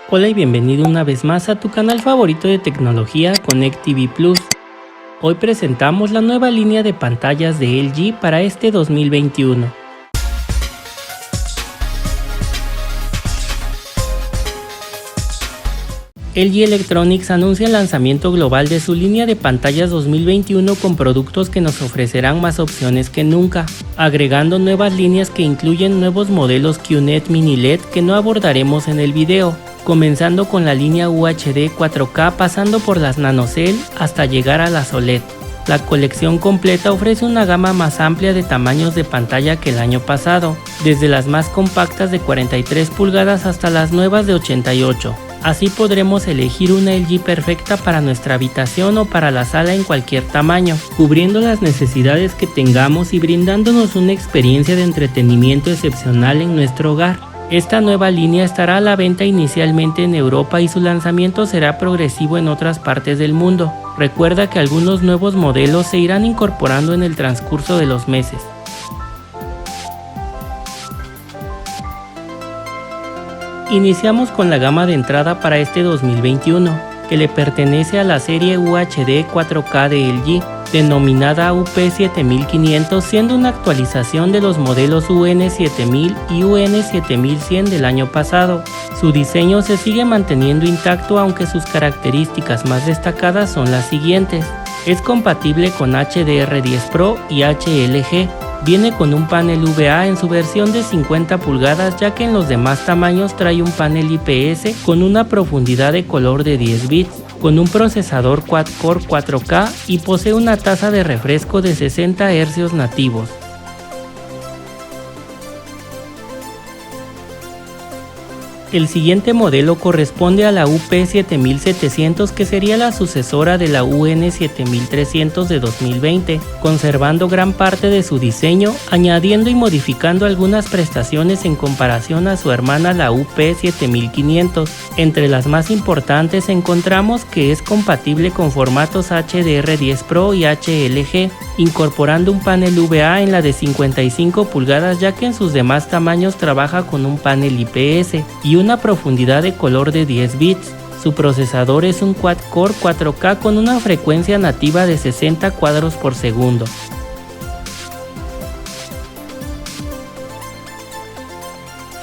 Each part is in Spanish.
Hola y bienvenido una vez más a tu canal favorito de tecnología Connect TV Plus. Hoy presentamos la nueva línea de pantallas de LG para este 2021. LG Electronics anuncia el lanzamiento global de su línea de pantallas 2021 con productos que nos ofrecerán más opciones que nunca, agregando nuevas líneas que incluyen nuevos modelos QNED Mini LED que no abordaremos en el video, comenzando con la línea UHD 4K pasando por las NanoCell hasta llegar a las OLED. La colección completa ofrece una gama más amplia de tamaños de pantalla que el año pasado, desde las más compactas de 43 pulgadas hasta las nuevas de 88. Así podremos elegir una LG perfecta para nuestra habitación o para la sala en cualquier tamaño, cubriendo las necesidades que tengamos y brindándonos una experiencia de entretenimiento excepcional en nuestro hogar. Esta nueva línea estará a la venta inicialmente en Europa y su lanzamiento será progresivo en otras partes del mundo. Recuerda que algunos nuevos modelos se irán incorporando en el transcurso de los meses. Iniciamos con la gama de entrada para este 2021, que le pertenece a la serie UHD 4K de LG, denominada UP7500, siendo una actualización de los modelos UN7000 y UN7100 del año pasado. Su diseño se sigue manteniendo intacto, aunque sus características más destacadas son las siguientes. Es compatible con HDR10 Pro y HLG. Viene con un panel VA en su versión de 50 pulgadas, ya que en los demás tamaños trae un panel IPS con una profundidad de color de 10 bits, con un procesador quad-core 4K y posee una tasa de refresco de 60 Hz nativos. El siguiente modelo corresponde a la UP7700, que sería la sucesora de la UN7300 de 2020, conservando gran parte de su diseño, añadiendo y modificando algunas prestaciones en comparación a su hermana la UP7500. Entre las más importantes encontramos que es compatible con formatos HDR10 Pro y HLG, incorporando un panel VA en la de 55 pulgadas, ya que en sus demás tamaños trabaja con un panel IPS y una profundidad de color de 10 bits. Su procesador es un quad-core 4K con una frecuencia nativa de 60 cuadros por segundo.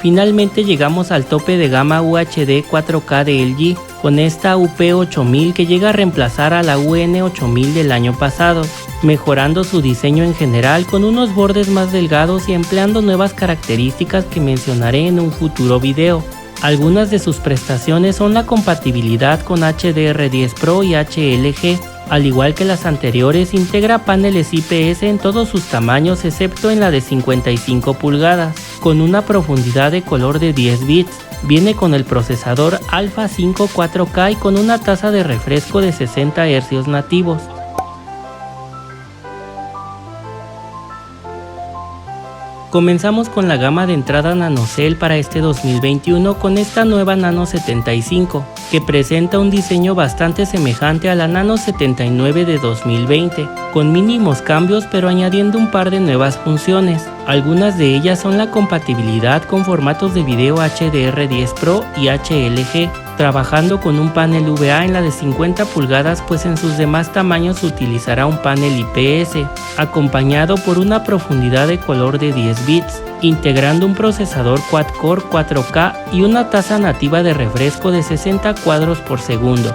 Finalmente llegamos al tope de gama UHD 4K de LG, con esta UP8000 que llega a reemplazar a la UN8000 del año pasado, mejorando su diseño en general con unos bordes más delgados y empleando nuevas características que mencionaré en un futuro video. Algunas de sus prestaciones son la compatibilidad con HDR10 Pro y HLG. Al igual que las anteriores, integra paneles IPS en todos sus tamaños excepto en la de 55 pulgadas, con una profundidad de color de 10 bits. Viene con el procesador Alpha 5 4K y con una tasa de refresco de 60 Hz nativos. Comenzamos con la gama de entrada NanoCell para este 2021 con esta nueva Nano 75, que presenta un diseño bastante semejante a la Nano 79 de 2020, con mínimos cambios pero añadiendo un par de nuevas funciones. Algunas de ellas son la compatibilidad con formatos de video HDR10 Pro y HLG, trabajando con un panel VA en la de 50 pulgadas, pues en sus demás tamaños utilizará un panel IPS, acompañado por una profundidad de color de 10 bits, integrando un procesador quad-core 4K y una tasa nativa de refresco de 60 cuadros por segundo.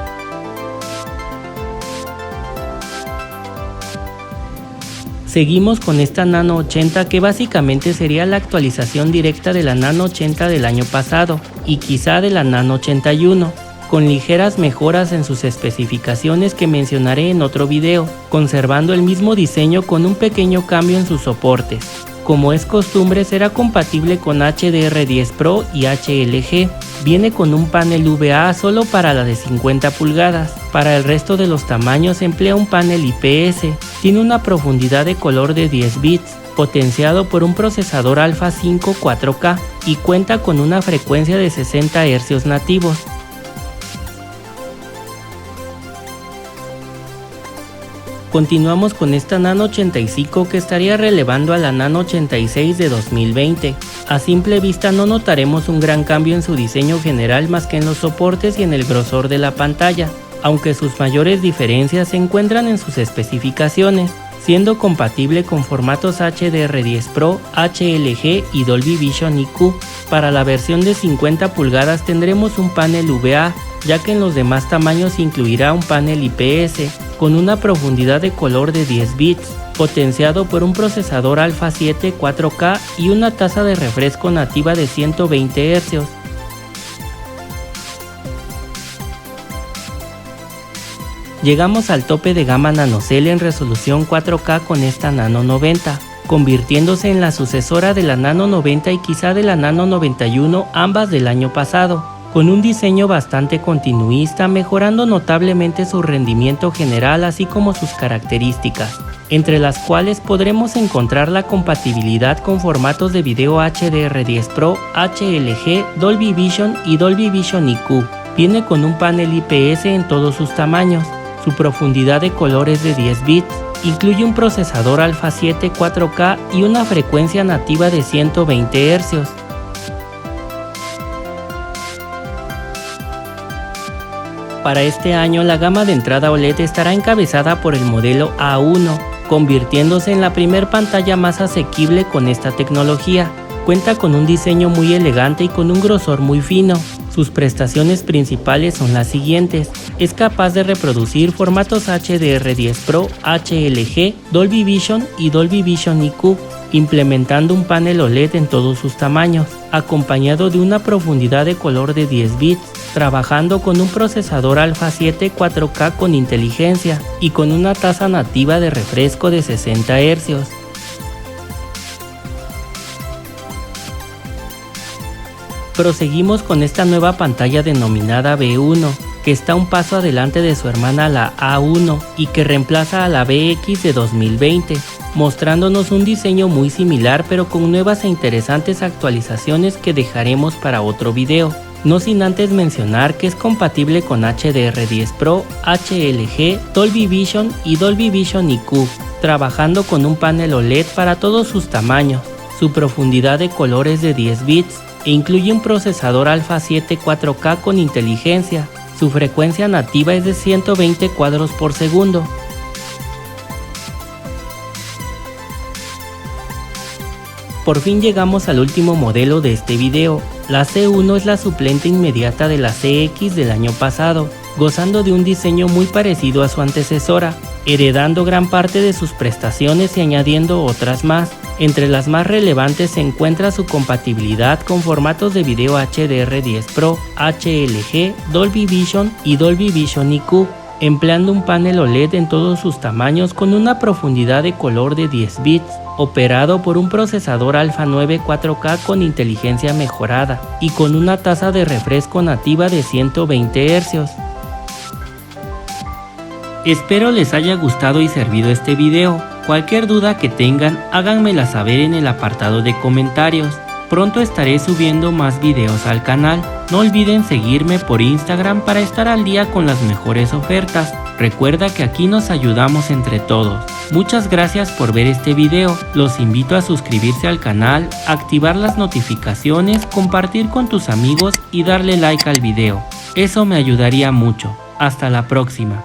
Seguimos con esta Nano 80, que básicamente sería la actualización directa de la Nano 80 del año pasado y quizá de la Nano 81, con ligeras mejoras en sus especificaciones que mencionaré en otro video, conservando el mismo diseño con un pequeño cambio en sus soportes. Como es costumbre, será compatible con HDR10 Pro y HLG. Viene con un panel VA solo para la de 50 pulgadas. Para el resto de los tamaños emplea un panel IPS. Tiene una profundidad de color de 10 bits, potenciado por un procesador Alpha 5 4K y cuenta con una frecuencia de 60 Hz nativos. Continuamos con esta Nano 85 que estaría relevando a la Nano 86 de 2020. A simple vista no notaremos un gran cambio en su diseño general más que en los soportes y en el grosor de la pantalla, aunque sus mayores diferencias se encuentran en sus especificaciones, siendo compatible con formatos HDR10 Pro, HLG y Dolby Vision IQ. Para la versión de 50 pulgadas tendremos un panel VA, ya que en los demás tamaños incluirá un panel IPS, con una profundidad de color de 10 bits, potenciado por un procesador Alpha 7 4K y una tasa de refresco nativa de 120 Hz. Llegamos al tope de gama NanoCell en resolución 4K con esta Nano 90, convirtiéndose en la sucesora de la Nano 90 y quizá de la Nano 91, ambas del año pasado, con un diseño bastante continuista, mejorando notablemente su rendimiento general así como sus características, entre las cuales podremos encontrar la compatibilidad con formatos de video HDR10 Pro, HLG, Dolby Vision y Dolby Vision IQ. Viene con un panel IPS en todos sus tamaños, su profundidad de color es de 10 bits, incluye un procesador Alpha 7 4K y una frecuencia nativa de 120 Hz. Para este año la gama de entrada OLED estará encabezada por el modelo A1, convirtiéndose en la primer pantalla más asequible con esta tecnología. Cuenta con un diseño muy elegante y con un grosor muy fino. Sus prestaciones principales son las siguientes: es capaz de reproducir formatos HDR10 Pro, HLG, Dolby Vision y Dolby Vision IQ, implementando un panel OLED en todos sus tamaños, acompañado de una profundidad de color de 10 bits, trabajando con un procesador Alpha 7 4K con inteligencia y con una tasa nativa de refresco de 60 Hz. Proseguimos con esta nueva pantalla denominada B1, que está un paso adelante de su hermana la A1 y que reemplaza a la BX de 2020, mostrándonos un diseño muy similar pero con nuevas e interesantes actualizaciones que dejaremos para otro video. No sin antes mencionar que es compatible con HDR10 Pro, HLG, Dolby Vision y Dolby Vision IQ, trabajando con un panel OLED para todos sus tamaños. Su profundidad de color es de 10 bits e incluye un procesador Alpha 7 4K con inteligencia. Su frecuencia nativa es de 120 cuadros por segundo. Por fin llegamos al último modelo de este video. La C1 es la suplente inmediata de la CX del año pasado, gozando de un diseño muy parecido a su antecesora, heredando gran parte de sus prestaciones y añadiendo otras más. Entre las más relevantes se encuentra su compatibilidad con formatos de video HDR10 Pro, HLG, Dolby Vision y Dolby Vision IQ, empleando un panel OLED en todos sus tamaños con una profundidad de color de 10 bits, operado por un procesador Alpha 9 4K con inteligencia mejorada y con una tasa de refresco nativa de 120 Hz. Espero les haya gustado y servido este video. Cualquier duda que tengan, háganmela saber en el apartado de comentarios. Pronto estaré subiendo más videos al canal. No olviden seguirme por Instagram para estar al día con las mejores ofertas. Recuerda que aquí nos ayudamos entre todos. Muchas gracias por ver este video. Los invito a suscribirse al canal, activar las notificaciones, compartir con tus amigos y darle like al video. Eso me ayudaría mucho. Hasta la próxima.